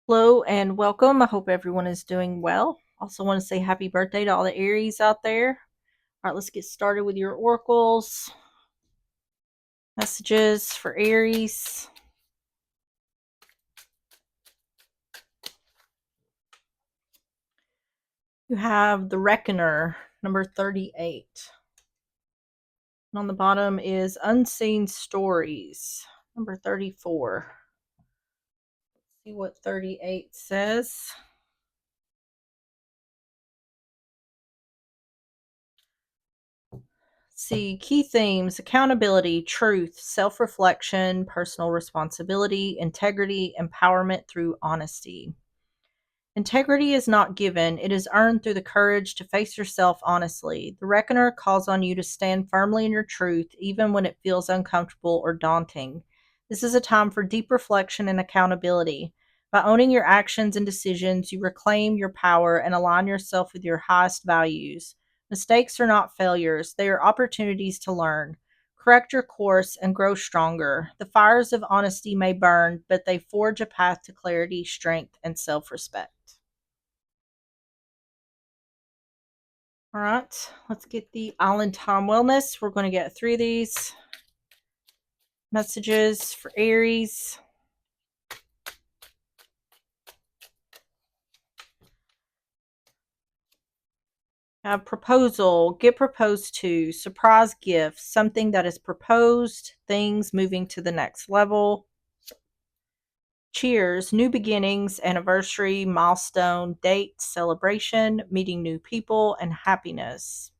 Hello and welcome. I hope everyone is doing well. Also want to say happy birthday to all the Aries out there. All right, let's get started with your oracles. Messages for Aries. You have the Reckoner, number 38. And on the bottom is Unseen Stories, number 34. Let's see what 38 says. See, key themes: accountability, truth, self reflection, personal responsibility, integrity, empowerment through honesty. Integrity is not given, it is earned through the courage to face yourself honestly. The Reckoner calls on you to stand firmly in your truth, even when it feels uncomfortable or daunting. This is a time for deep reflection and accountability. By owning your actions and decisions, you reclaim your power and align yourself with your highest values. Mistakes are not failures, they are opportunities to learn. Correct your course and grow stronger. The fires of honesty may burn, but they forge a path to clarity, strength, and self respect. All right, let's get the Island Time Wellness. We're going to get through these messages for Aries. Proposal, get proposed to, surprise gift, something that is proposed, things moving to the next level. Cheers, new beginnings, anniversary, milestone, date, celebration, meeting new people, and happiness.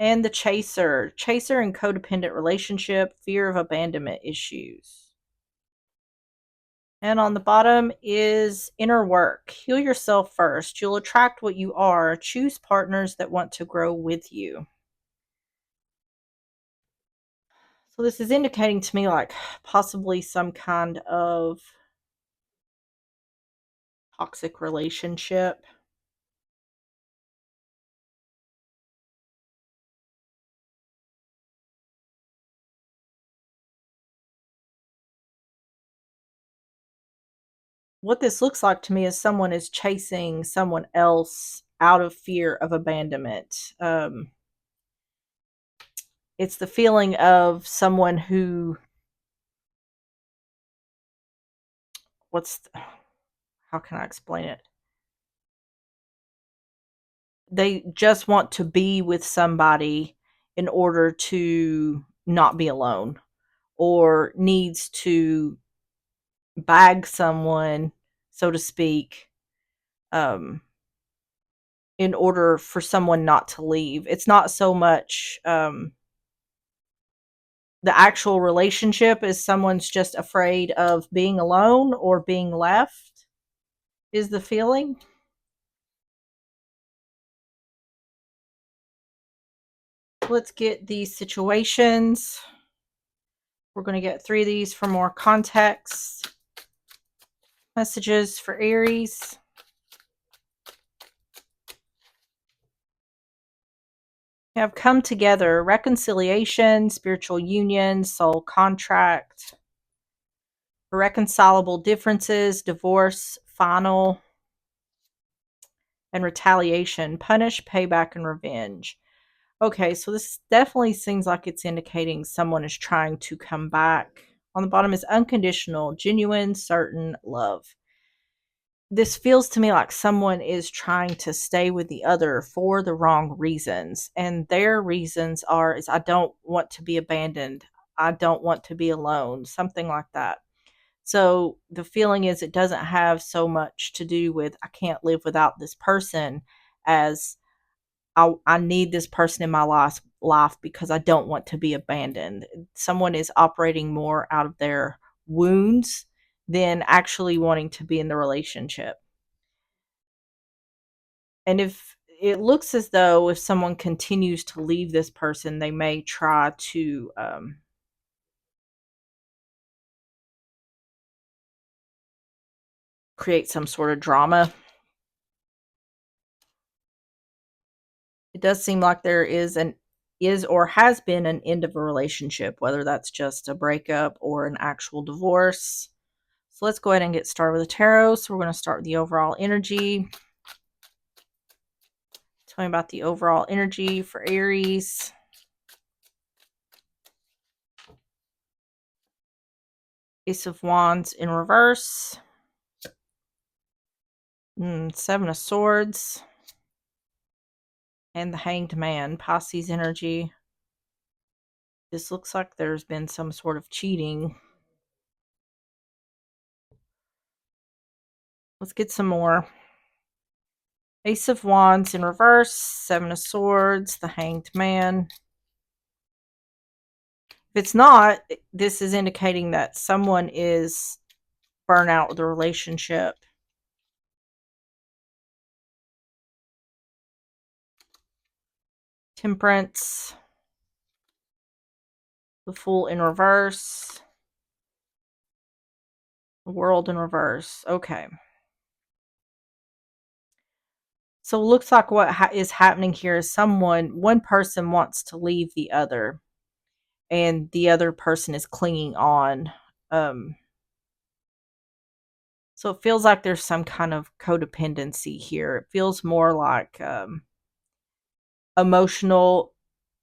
And the chaser, chaser and codependent relationship, fear of abandonment issues. And on the bottom is inner work. Heal yourself first. You'll attract what you are. Choose partners that want to grow with you. So this is indicating to me like possibly some kind of toxic relationship. What this looks like to me is someone is chasing someone else out of fear of abandonment. It's the feeling of someone who, what's the, how can I explain it? They just want to be with somebody in order to not be alone, or needs to bag someone, so to speak, um, in order for someone not to leave. It's not so much the actual relationship as someone's just afraid of being alone or being left, is the feeling. Let's get these situations. We're going to get three of these for more context. Messages for Aries. Have come together, reconciliation, spiritual union, soul contract, irreconcilable differences, divorce, final, and retaliation, punish, payback, and revenge. Okay, so this definitely seems like it's indicating someone is trying to come back. On the bottom is unconditional, genuine, certain love. This feels to me like someone is trying to stay with the other for the wrong reasons. And their reasons are is I don't want to be abandoned. I don't want to be alone, something like that. So the feeling is it doesn't have so much to do with I can't live without this person as I need this person in my life because I don't want to be abandoned. Someone is operating more out of their wounds than actually wanting to be in the relationship. And if it looks as though if someone continues to leave this person, they may try to create some sort of drama. It does seem like there is or has been an end of a relationship, whether that's just a breakup or an actual divorce. So let's go ahead and get started with the tarot. So we're going to start with the overall energy. Tell me about the overall energy for Aries. Ace of Wands in reverse. Seven of Swords. And the Hanged Man, Pisces energy. This looks like there's been some sort of cheating. Let's get some more. Ace of Wands in reverse, Seven of Swords, the Hanged Man. If it's not, this is indicating that someone is burnt out with a relationship. Temperance. The Fool in reverse. The World in reverse. Okay. So it looks like what is happening here is one person wants to leave the other, and the other person is clinging on. So it feels like there's some kind of codependency here. It feels more like emotional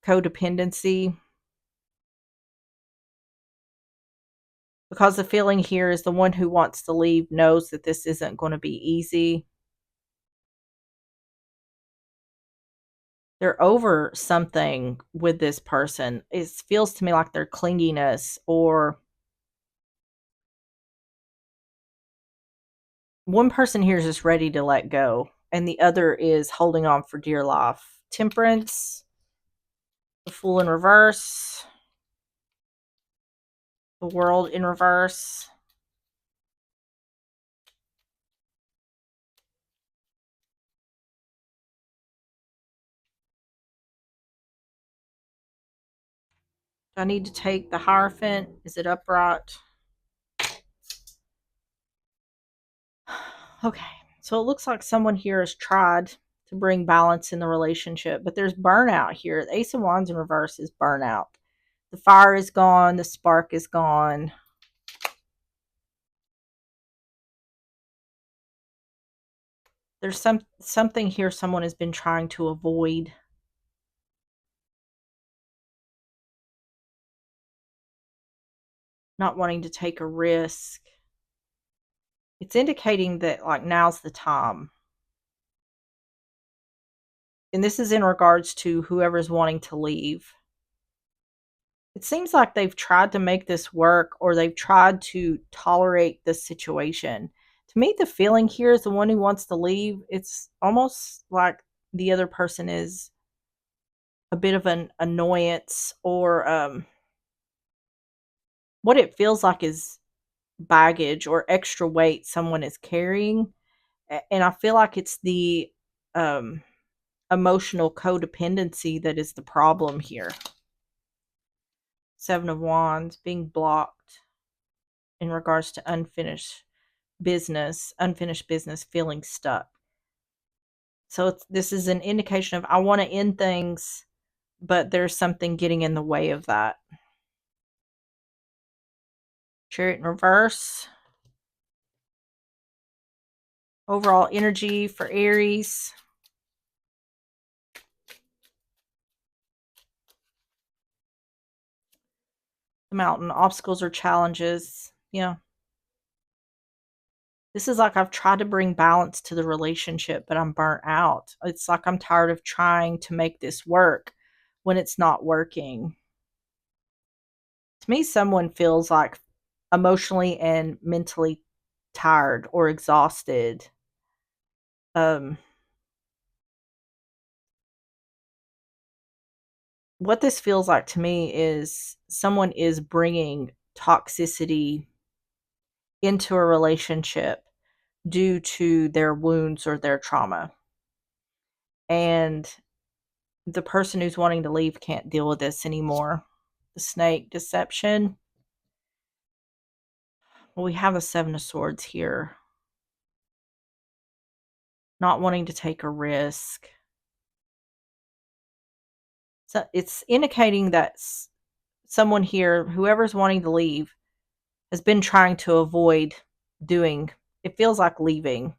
codependency, because the feeling here is the one who wants to leave knows that this isn't going to be easy. They're over something with this person. It feels to me like their clinginess, or one person here is just ready to let go and the other is holding on for dear life. Temperance, the Fool in reverse, the World in reverse. Do I need to take the Hierophant? Is it upright? Okay, so it looks like someone here has tried to bring balance in the relationship, but there's burnout here. The Ace of Wands in reverse is burnout. The fire is gone. The spark is gone. There's something here someone has been trying to avoid. Not wanting to take a risk. It's indicating that like now's the time. And this is in regards to whoever's wanting to leave. It seems like they've tried to make this work, or they've tried to tolerate this situation. To me, the feeling here is the one who wants to leave. It's almost like the other person is a bit of an annoyance, or what it feels like is baggage or extra weight someone is carrying. And I feel like it's the um, emotional codependency that is the problem here. Seven of Wands, being blocked in regards to unfinished business, feeling stuck. So this is an indication of I want to end things, but there's something getting in the way of that. Chariot in reverse. Overall energy for Aries. The Mountain, obstacles or challenges. Yeah. This is like I've tried to bring balance to the relationship, but I'm burnt out. It's like I'm tired of trying to make this work when it's not working. To me, someone feels like emotionally and mentally tired or exhausted. Um, what this feels like to me is someone is bringing toxicity into a relationship due to their wounds or their trauma. And the person who's wanting to leave can't deal with this anymore. The Snake, deception. Well, we have a Seven of Swords here. Not wanting to take a risk. So it's indicating that someone here, whoever's wanting to leave, has been trying to avoid doing. It feels like leaving,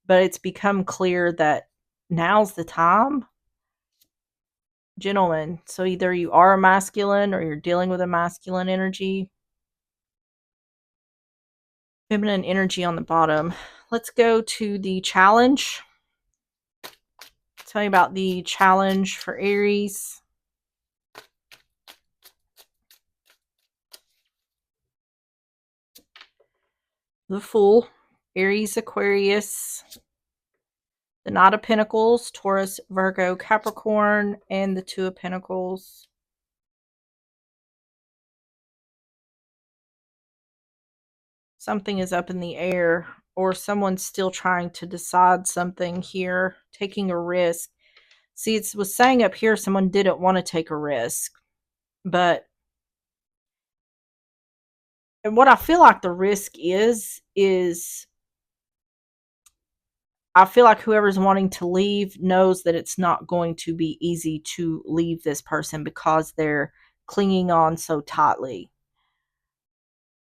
but it's become clear that now's the time, gentlemen. So either you are a masculine or you're dealing with a masculine energy, feminine energy on the bottom. Let's go to the challenge. Tell you about the challenge for Aries. The Fool, Aries, Aquarius, the Knight of Pentacles, Taurus, Virgo, Capricorn, and the Two of Pentacles. Something is up in the air, or someone's still trying to decide something here, taking a risk. See, it was saying up here someone didn't want to take a risk, but and what I feel like the risk is I feel like whoever's wanting to leave knows that it's not going to be easy to leave this person because they're clinging on so tightly.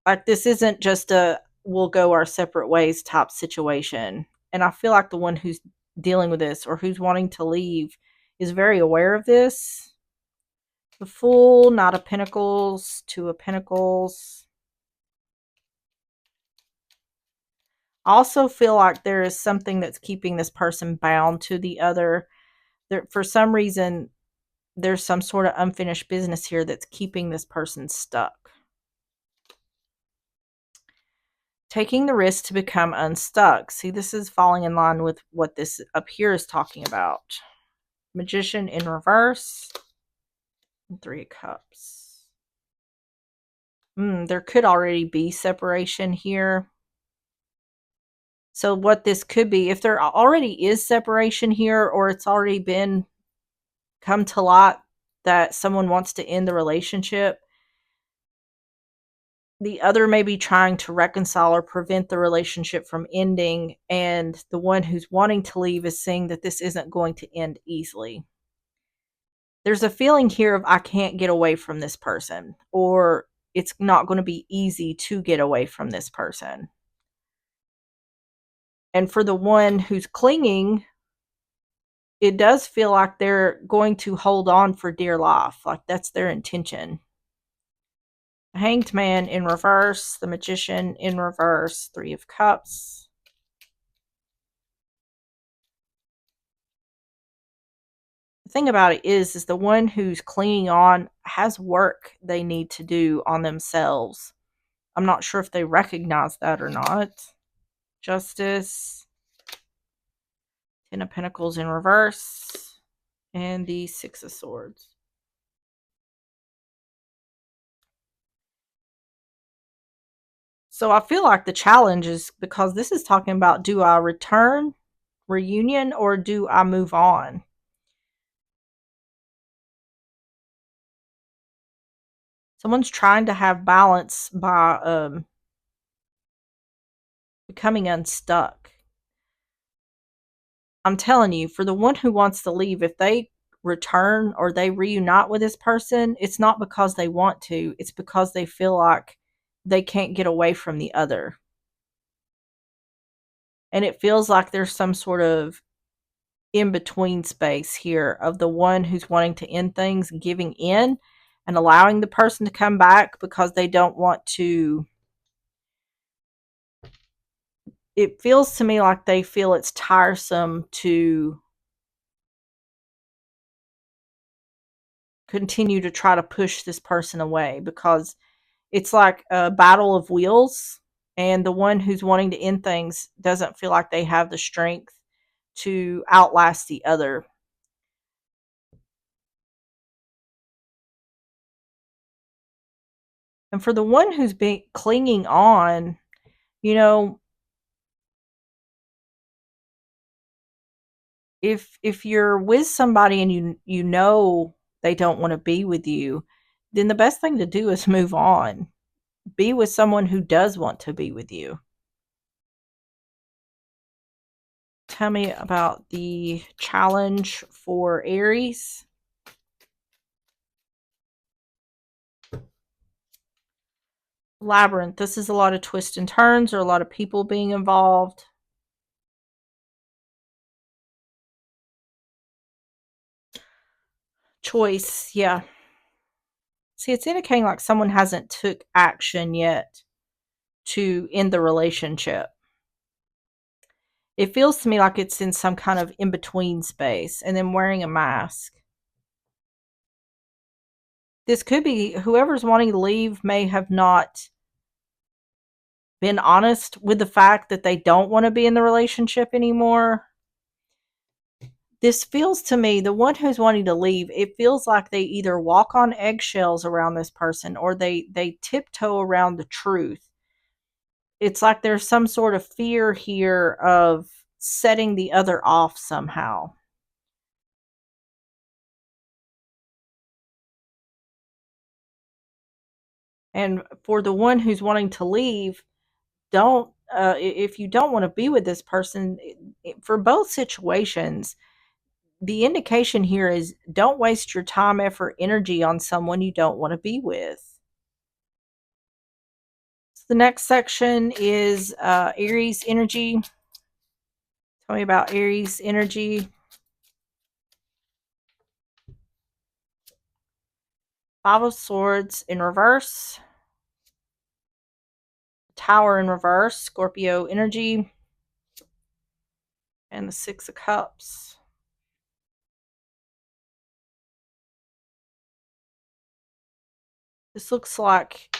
Like, this isn't just a we'll go our separate ways type situation. And I feel like the one who's dealing with this or who's wanting to leave is very aware of this. The Fool, Knight of Pentacles, Two of Pentacles. I also feel like there is something that's keeping this person bound to the other. There, for some reason, there's some sort of unfinished business here that's keeping this person stuck. Taking the risk to become unstuck. See, this is falling in line with what this up here is talking about. Magician in reverse. And Three of Cups. There could already be separation here. So what this could be, if there already is separation here, or it's already been come to light that someone wants to end the relationship, the other may be trying to reconcile or prevent the relationship from ending, and the one who's wanting to leave is saying that this isn't going to end easily. There's a feeling here of I can't get away from this person, or it's not going to be easy to get away from this person. And for the one who's clinging, it does feel like they're going to hold on for dear life, like that's their intention. Hanged Man in reverse, the Magician in reverse, Three of Cups. The thing about it is the one who's clinging on has work they need to do on themselves. I'm not sure if they recognize that or not. Justice, Ten of Pentacles in reverse, and the Six of Swords. So I feel like the challenge is because this is talking about, do I return, reunion, or do I move on? Someone's trying to have balance by becoming unstuck. I'm telling you, for the one who wants to leave, if they return or they reunite with this person, it's not because they want to, it's because they feel like they can't get away from the other. And it feels like there's some sort of in between space here of the one who's wanting to end things, giving in and allowing the person to come back because they don't want to. It feels to me like they feel it's tiresome to continue to try to push this person away because it's like a battle of wheels, and the one who's wanting to end things doesn't feel like they have the strength to outlast the other. And for the one who's been clinging on, you know, if you're with somebody and you know they don't want to be with you, then the best thing to do is move on. Be with someone who does want to be with you. Tell me about the challenge for Aries. Labyrinth. This is a lot of twists and turns or a lot of people being involved. Choice. Yeah. See, it's indicating like someone hasn't took action yet to end the relationship. It feels to me like it's in some kind of in between space and then wearing a mask. This could be whoever's wanting to leave may have not been honest with the fact that they don't want to be in the relationship anymore. This feels to me, the one who's wanting to leave, it feels like they either walk on eggshells around this person or they tiptoe around the truth. It's like there's some sort of fear here of setting the other off somehow. And for the one who's wanting to leave, don't if you don't want to be with this person, for both situations, the indication here is don't waste your time, effort, energy on someone you don't want to be with. So the next section is Aries energy. Tell me about Aries energy. Five of Swords in reverse. Tower in reverse. Scorpio energy. And the Six of Cups. This looks like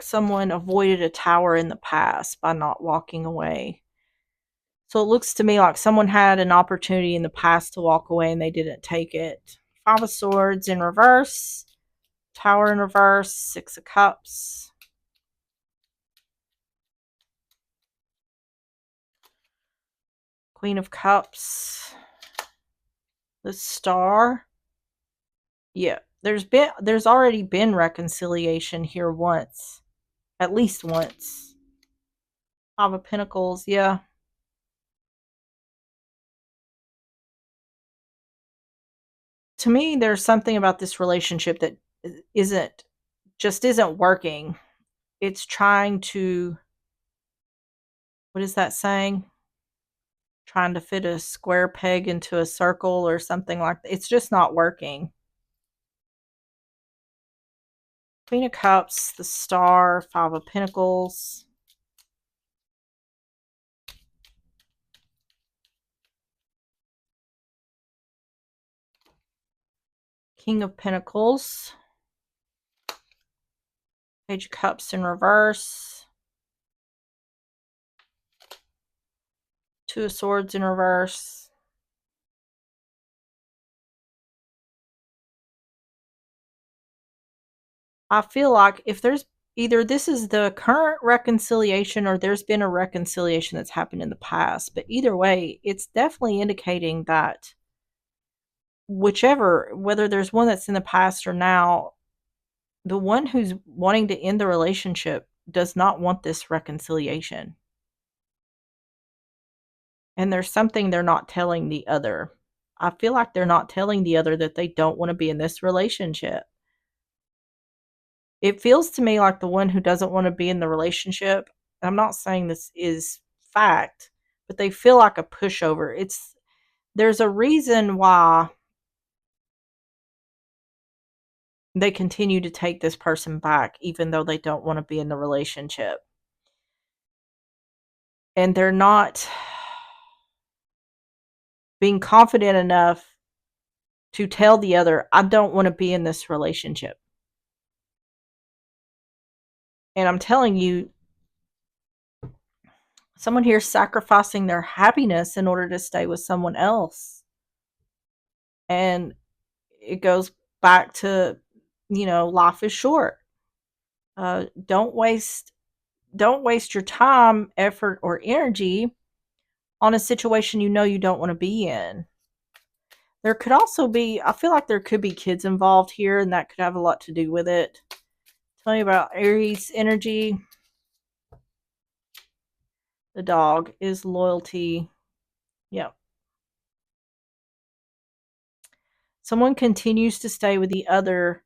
someone avoided a tower in the past by not walking away. So it looks to me like someone had an opportunity in the past to walk away and they didn't take it. Five of Swords in reverse, Tower in reverse, Six of Cups, Queen of Cups, the Star. Yeah, there's already been reconciliation here once, at least once. Five of Pentacles, yeah. To me, there's something about this relationship that isn't isn't working. It's trying to, what is that saying? Trying to fit a square peg into a circle or something like that. It's just not working. Queen of Cups, the Star, Five of Pentacles, King of Pentacles, Page of Cups in reverse, Two of Swords in reverse. I feel like if there's either this is the current reconciliation or there's been a reconciliation that's happened in the past, but either way, it's definitely indicating that whichever, whether there's one that's in the past or now, the one who's wanting to end the relationship does not want this reconciliation. And there's something they're not telling the other. I feel like they're not telling the other that they don't want to be in this relationship. It feels to me like the one who doesn't want to be in the relationship, I'm not saying this is fact, but they feel like a pushover. There's a reason why they continue to take this person back even though they don't want to be in the relationship. And they're not being confident enough to tell the other, I don't want to be in this relationship. And I'm telling you, someone here is sacrificing their happiness in order to stay with someone else. And it goes back to, life is short. Don't waste your time, effort, or energy on a situation you don't want to be in. There could also be, I feel like there could be kids involved here, and that could have a lot to do with it. Tell me about Aries energy. The dog is loyalty. Yep. Someone continues to stay with the other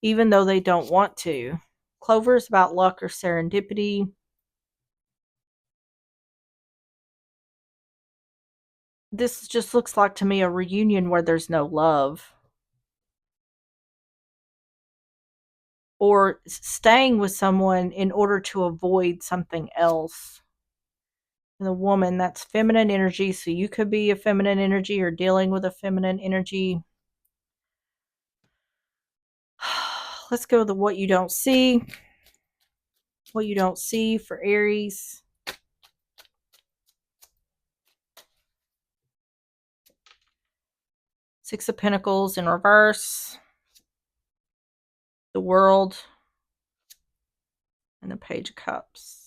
even though they don't want to. Clover is about luck or serendipity. This just looks like to me a reunion where there's no love. Or staying with someone in order to avoid something else. And the woman, that's feminine energy. So you could be a feminine energy or dealing with a feminine energy. Let's go to what you don't see. What you don't see for Aries. Six of Pentacles in reverse. The World. And the Page of Cups.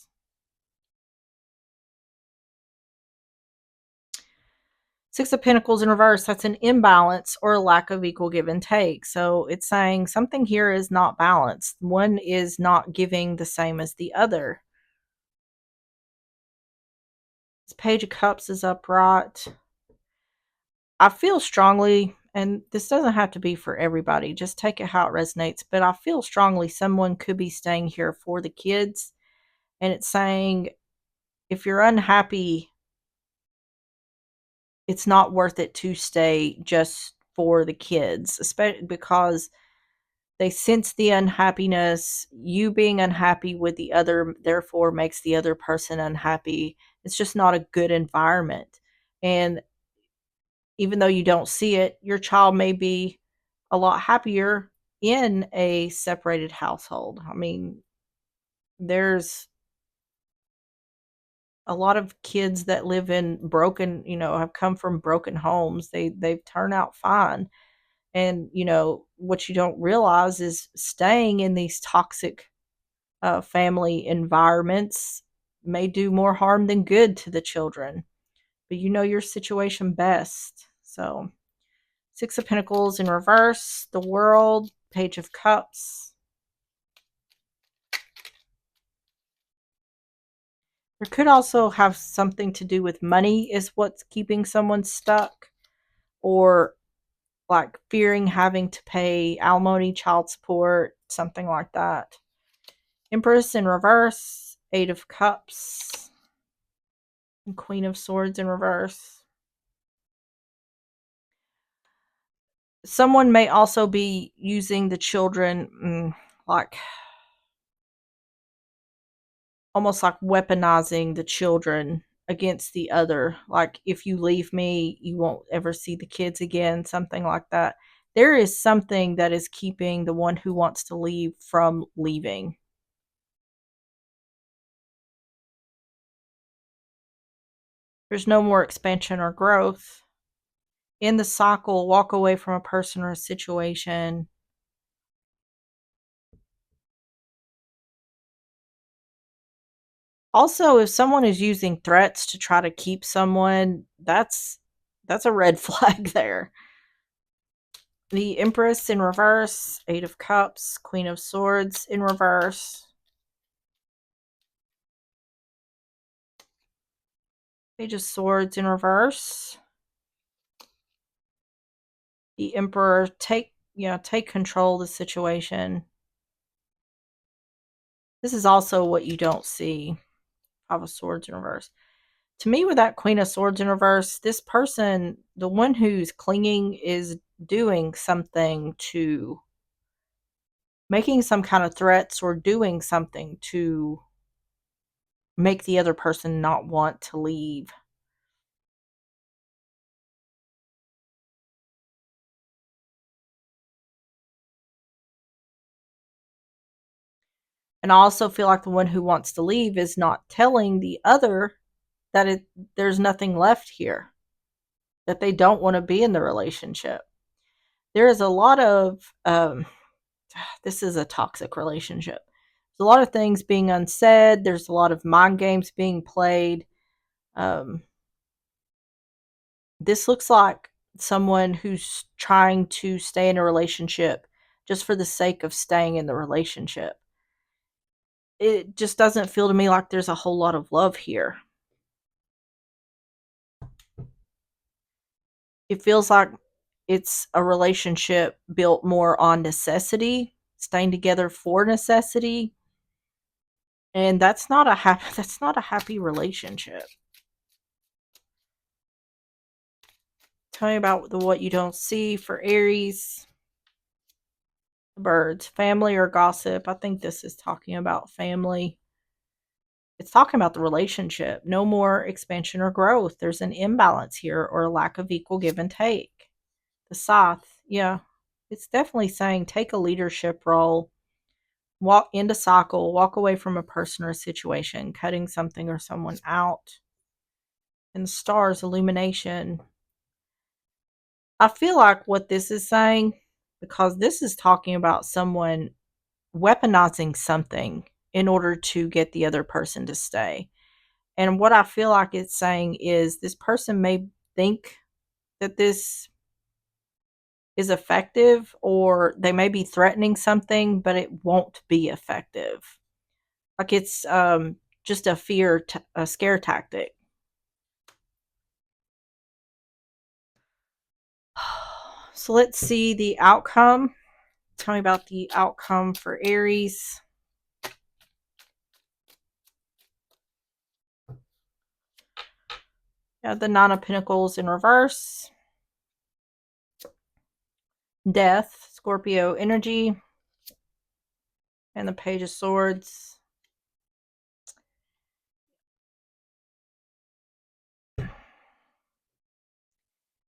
Six of Pentacles in reverse, that's an imbalance or a lack of equal give and take. So it's saying something here is not balanced. One is not giving the same as the other. This Page of Cups is upright. I feel strongly, and this doesn't have to be for everybody, just take it how it resonates, but I feel strongly someone could be staying here for the kids. And it's saying if you're unhappy, it's not worth it to stay just for the kids, especially because they sense the unhappiness. You being unhappy with the other, therefore, makes the other person unhappy. It's just not a good environment. And even though you don't see it, your child may be a lot happier in a separated household. I mean, there's a lot of kids that live in broken, have come from broken homes. They've turned out fine. And, what you don't realize is staying in these toxic family environments may do more harm than good to the children. But you know your situation best. So, Six of Pentacles in reverse, the World, Page of Cups. There could also have something to do with money is what's keeping someone stuck, or like fearing having to pay alimony, child support, something like that. Empress in reverse, Eight of Cups, and Queen of Swords in reverse. Someone may also be using the children like almost like weaponizing the children against the other. Like, if you leave me, you won't ever see the kids again, something like that. There is something that is keeping the one who wants to leave from leaving. There's no more expansion or growth. In the cycle, walk away from a person or a situation. Also, if someone is using threats to try to keep someone, that's a red flag there. The Empress in reverse, Eight of Cups, Queen of Swords in reverse. Page of Swords in reverse. The Emperor, take control of the situation. This is also what you don't see. Five of Swords in reverse. To me, with that Queen of Swords in reverse, this person, the one who's clinging, is doing something to, making some kind of threats or doing something to make the other person not want to leave. And I also feel like the one who wants to leave is not telling the other that there's nothing left here, that they don't want to be in the relationship. There is a lot of, this is a toxic relationship. There's a lot of things being unsaid. There's a lot of mind games being played. This looks like someone who's trying to stay in a relationship just for the sake of staying in the relationship. It just doesn't feel to me like there's a whole lot of love here. It feels like it's a relationship built more on necessity, staying together for necessity, and that's not a happy relationship. Tell me about the what you don't see for Aries. Birds, family or gossip. I think this is talking about family. It's talking about the relationship. No more expansion or growth. There's an imbalance here or a lack of equal give and take. The Scythe, yeah, it's definitely saying take a leadership role, walk into cycle, walk away from a person or a situation, cutting something or someone out. And the Stars, illumination. I feel like what this is saying, because this is talking about someone weaponizing something in order to get the other person to stay. And what I feel like it's saying is this person may think that this is effective, or they may be threatening something, but it won't be effective. Like it's just a scare tactic. So let's see the outcome. Tell me about the outcome for Aries. The Nine of Pentacles in reverse. Death, Scorpio energy. And the Page of Swords.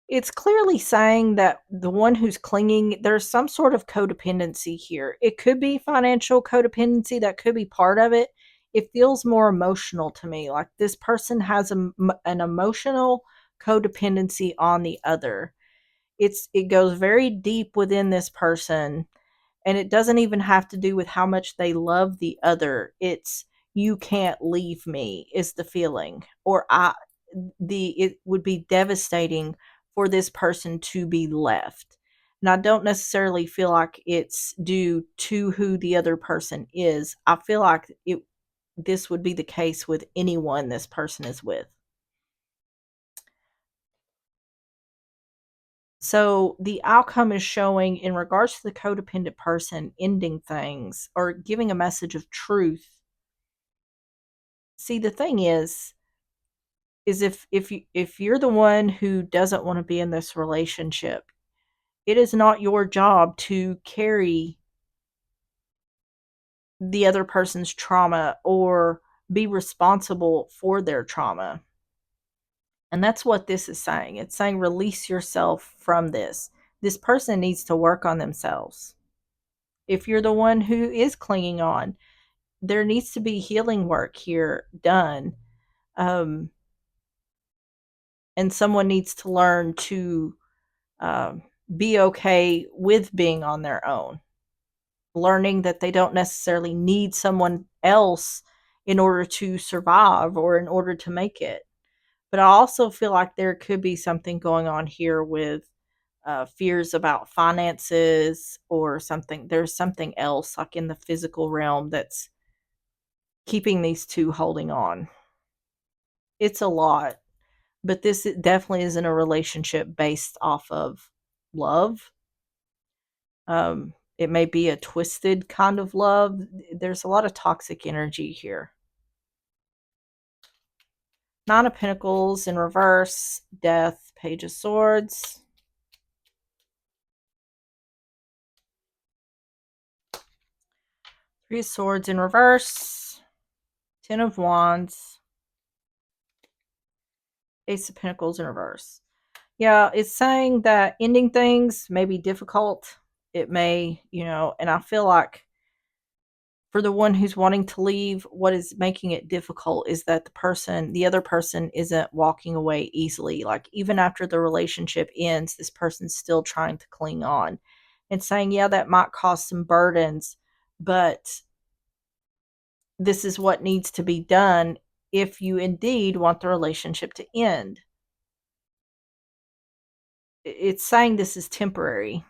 It's clearly saying that the one who's clinging, there's some sort of codependency here. It could be financial codependency, that could be part of it. It feels more emotional to me, like this person has an emotional codependency on the other. It goes very deep within this person, and it doesn't even have to do with how much they love the other. It's you can't leave me is the feeling, or it would be devastating for this person to be left. And I don't necessarily feel like it's due to who the other person is. I feel like this would be the case with anyone this person is with. So the outcome is showing, in regards to the codependent person ending things or giving a message of truth. See, the thing is if you're the one who doesn't want to be in this relationship, it is not your job to carry the other person's trauma or be responsible for their trauma. And that's what this is saying. It's saying release yourself from this. This person needs to work on themselves. If you're the one who is clinging on, there needs to be healing work here done. Um, and someone needs to learn to um, be okay with being on their own, learning that they don't necessarily need someone else in order to survive or in order to make it. But I also feel like there could be something going on here with fears about finances or something. There's something else, like in the physical realm, that's keeping these two holding on. It's a lot, but this definitely isn't a relationship based off of love. It may be a twisted kind of love. There's a lot of toxic energy here. Nine of Pentacles in reverse, Death, Page of Swords. Three of Swords in reverse, Ten of Wands, Ace of Pentacles in reverse. Yeah, it's saying that ending things may be difficult. It may, and I feel like for the one who's wanting to leave, what is making it difficult is that the other person isn't walking away easily. Like even after the relationship ends, this person's still trying to cling on and saying, yeah, that might cause some burdens, but this is what needs to be done if you indeed want the relationship to end. It's saying this is temporary.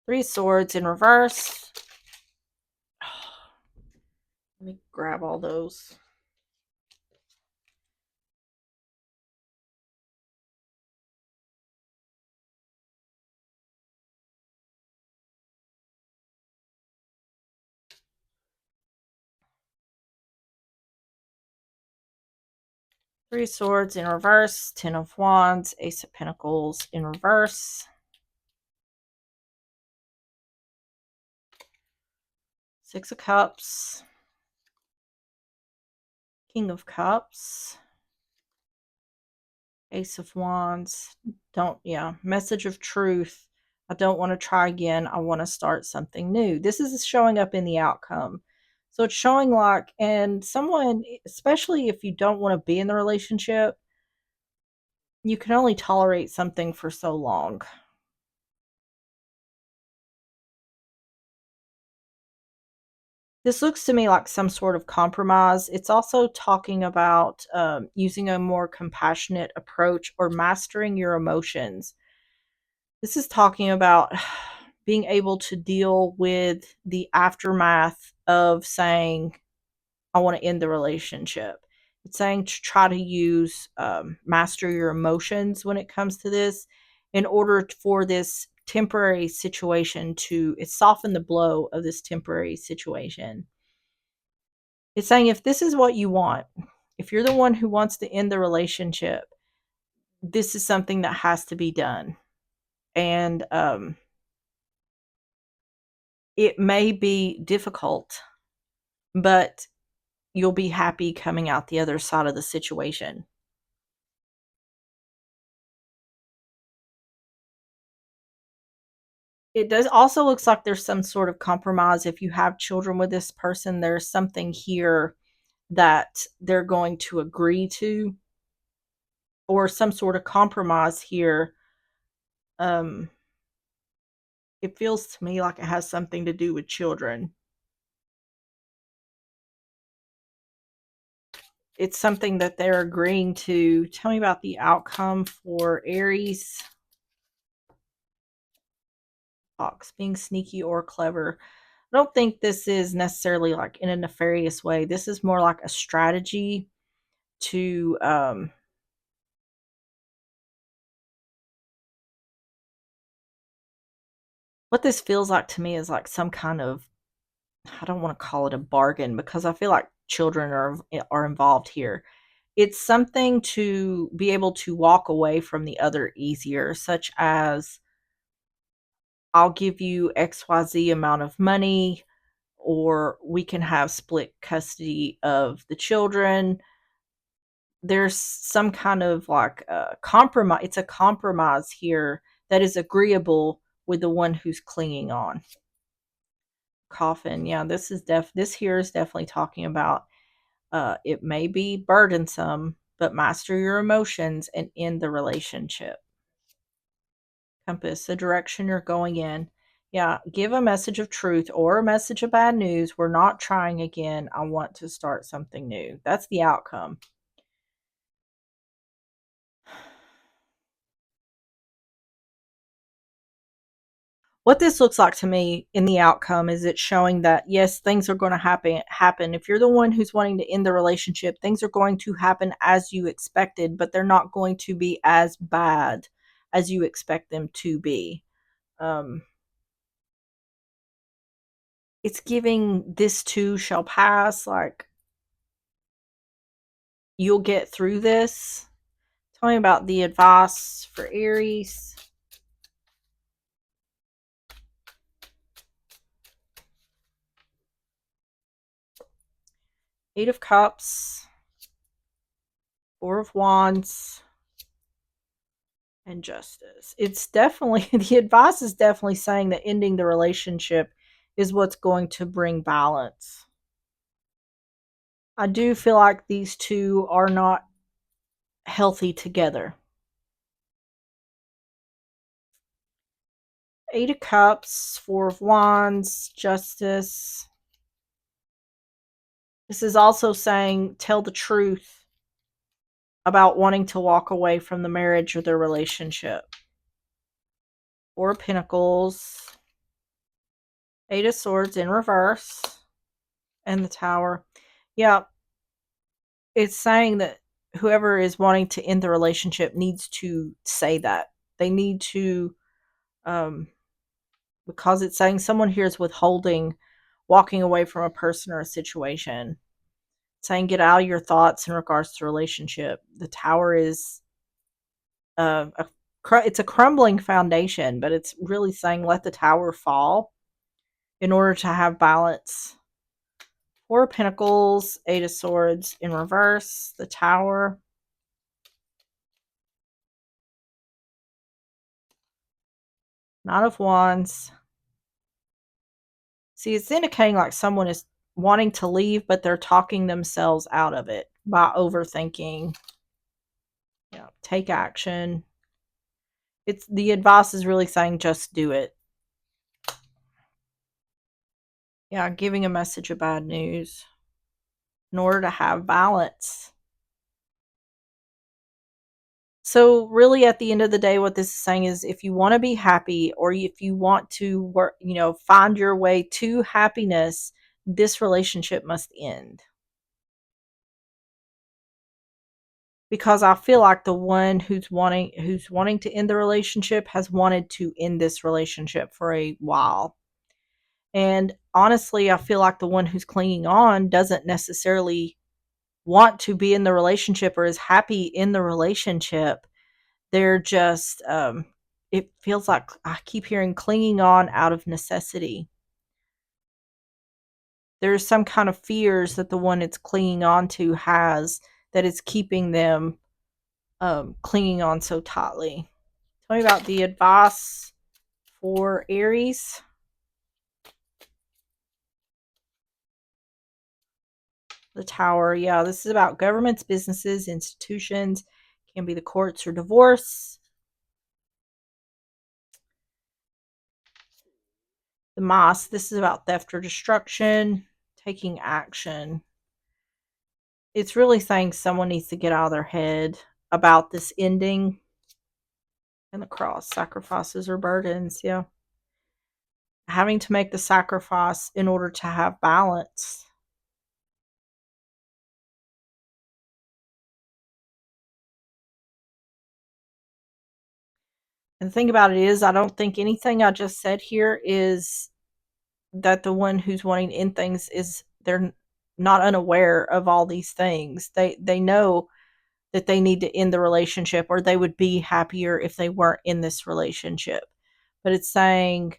Three of Swords in reverse. Let me grab all those. Three of Swords in reverse, Ten of Wands, Ace of Pentacles in reverse, Six of Cups, King of Cups, Ace of Wands. Message of truth. I don't want to try again. I want to start something new. This is showing up in the outcome. So it's showing like, and someone, especially if you don't want to be in the relationship, you can only tolerate something for so long. This looks to me like some sort of compromise. It's also talking about using a more compassionate approach or mastering your emotions. This is talking about being able to deal with the aftermath of saying, I want to end the relationship. It's saying to try to use, master your emotions when it comes to this in order for this temporary situation to soften the blow of this temporary situation. It's saying if this is what you want, if you're the one who wants to end the relationship, this is something that has to be done. And it may be difficult, but you'll be happy coming out the other side of the situation. It does also looks like there's some sort of compromise. If you have children with this person, there's something here that they're going to agree to, or some sort of compromise here. Um, it feels to me like it has something to do with children. It's something that they're agreeing to. Tell me about the outcome for Aries. Fox, being sneaky or clever. I don't think this is necessarily like in a nefarious way. This is more like a strategy to what this feels like to me is like some kind of, I don't want to call it a bargain because I feel like children are involved here. It's something to be able to walk away from the other easier, such as I'll give you XYZ amount of money, or we can have split custody of the children. There's some kind of like compromise. It's a compromise here that is agreeable with the one who's clinging on. Coffin. Yeah, this here is definitely talking about it may be burdensome, but master your emotions and end the relationship. Compass, the direction you're going in. Yeah, give a message of truth or a message of bad news. We're not trying again. I want to start something new. That's the outcome. What this looks like to me in the outcome is it's showing that yes, things are going to happen. If you're the one who's wanting to end the relationship, things are going to happen as you expected, but they're not going to be as bad as you expect them to be. Um, it's giving this too shall pass, like you'll get through this. Tell me about the advice for Aries. Eight of Cups, Four of Wands, and Justice. It's definitely, the advice is definitely saying that ending the relationship is what's going to bring balance. I do feel like these two are not healthy together. Eight of Cups, Four of Wands, Justice. This is also saying tell the truth about wanting to walk away from the marriage or the relationship. Four of Pentacles, Eight of Swords in reverse, and the Tower. Yeah, it's saying that whoever is wanting to end the relationship needs to say that. They need to, um, because it's saying someone here is withholding walking away from a person or a situation. saying get out of your thoughts in regards to relationship. The Tower is it's a crumbling foundation, but it's really saying let the tower fall in order to have balance. Four of Pentacles, Eight of Swords in reverse, the Tower. Nine of Wands. See, it's indicating like someone is wanting to leave, but they're talking themselves out of it by overthinking. Yeah, take action. It's the advice is really saying just do it. Yeah, giving a message of bad news in order to have balance. So really at the end of the day, what this is saying is if you want to be happy or if you want to work, find your way to happiness, this relationship must end. Because I feel like the one who's wanting to end the relationship has wanted to end this relationship for a while. And honestly, I feel like the one who's clinging on doesn't necessarily want to be in the relationship or is happy in the relationship. They're just, it feels like I keep hearing clinging on out of necessity. There's some kind of fears that the one it's clinging on to has that is keeping them clinging on so tightly. Tell me about the advice for Aries. The Tower. Yeah, this is about governments, businesses, institutions. Can be the courts or divorce. The Moss. This is about theft or destruction. Taking action. It's really saying someone needs to get out of their head about this ending. And the Cross. Sacrifices or burdens. Yeah. Having to make the sacrifice in order to have balance. And the thing about it is, I don't think anything I just said here is that the one who's wanting to end things is they're not unaware of all these things. They know that they need to end the relationship or they would be happier if they weren't in this relationship. But it's saying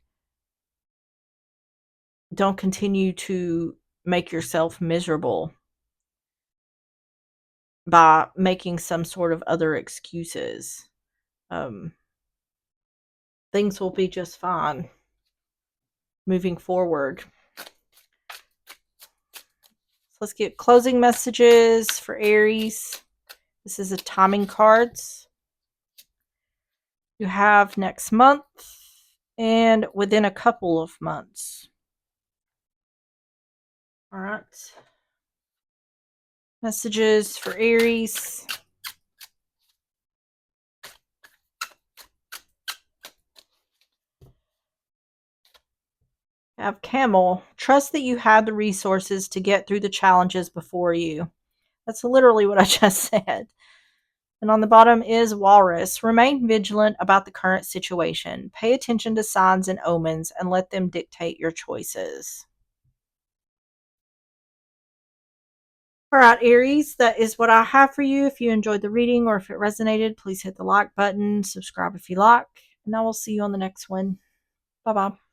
don't continue to make yourself miserable by making some sort of other excuses. Um, things will be just fine moving forward. So let's get closing messages for Aries. This is a timing cards. You have next month and within a couple of months. All right. Messages for Aries. I have Camel. Trust that you have the resources to get through the challenges before you. That's literally what I just said. And on the bottom is Walrus. Remain vigilant about the current situation. Pay attention to signs and omens and let them dictate your choices. All right, Aries, that is what I have for you. If you enjoyed the reading or if it resonated, please hit the like button, subscribe if you like, and I will see you on the next one. Bye-bye.